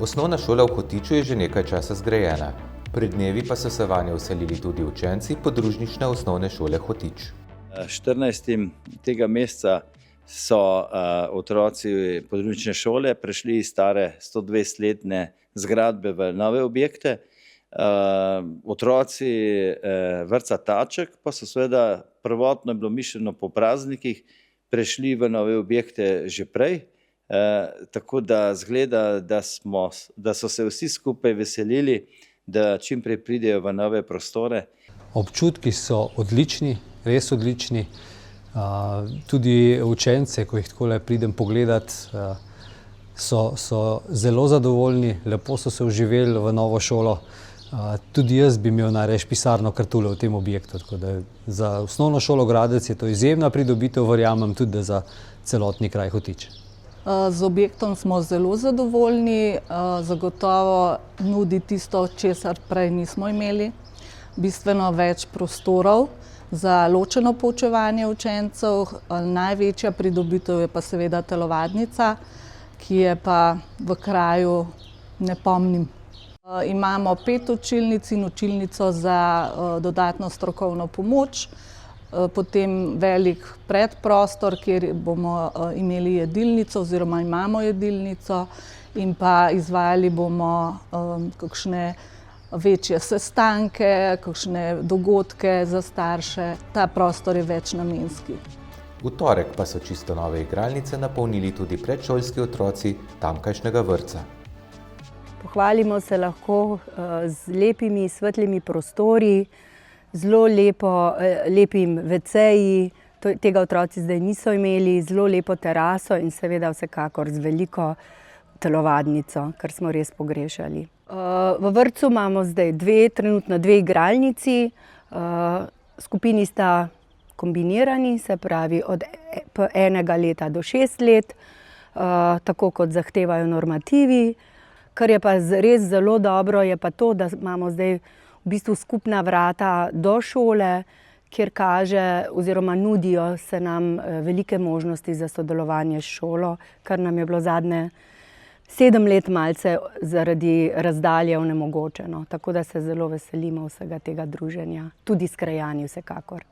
Osnovna šola v Hotiču je že nekaj časa zgrajena. Pred dnevi pa so se vanjo vselili tudi učenci podružnične osnovne šole Hotič. 14. tega meseca so otroci podružnične šole prešli iz stare 120-letne zgradbe v nove objekte. Otroci vrtca Taček pa so seveda prvotno bilo mišljeno po praznikih prešli v nove objekte že prej. Tako da zgleda, da so se vsi skupaj veselili, da čim prej pridejo v nove prostore. Občutki so odlični, res odlični. Tudi učence, ko jih takole pridem pogledat, so zelo zadovoljni, lepo so se vživeli v novo šolo. Tudi jaz bi imel najrajši pisarno Kartule v tem objektu, tako da za osnovno šolo Gradec je to izjemna pridobitev, verjamem tudi, da za celotni kraj Hotič. Z objektom smo zelo zadovoljni, zagotovo nudi tisto, česar prej nismo imeli. Bistveno več prostorov za ločeno poučevanje učencev. Največja pridobitev je pa seveda telovadnica, ki je pa v kraju ne pomnim. Imamo 5 učilnic in učilnico za dodatno strokovno pomoč. Potem velik predprostor, kjer bomo imeli jedilnico oziroma imamo jedilnico in pa izvajali bomo kakšne večje sestanke, kakšne dogodke za starše. Ta prostor je večnamenski. V torek pa so čisto nove igralnice napolnili tudi predšolski otroci tamkajšnjega vrtca. Pohvalimo se lahko z lepimi, svetlimi prostori, zelo lepim WC-ji, tega otroci zdaj niso imeli, zelo lepo teraso in seveda vsekakor z veliko telovadnico, kar smo res pogrešali. V vrtcu imamo zdaj trenutno 2 igralnici, skupini sta kombinirani, se pravi od 1 leta do 6 let, tako kot zahtevajo normativi. Kar je pa res zelo dobro, je pa to, da imamo zdaj v bistvu skupna vrata do šole, kjer oziroma nudijo se nam velike možnosti za sodelovanje s šolo, kar nam je bilo zadnje 7 let malce zaradi razdalje onemogočeno. Tako da se zelo veselimo vsega tega druženja, tudi s krajani vsekakor.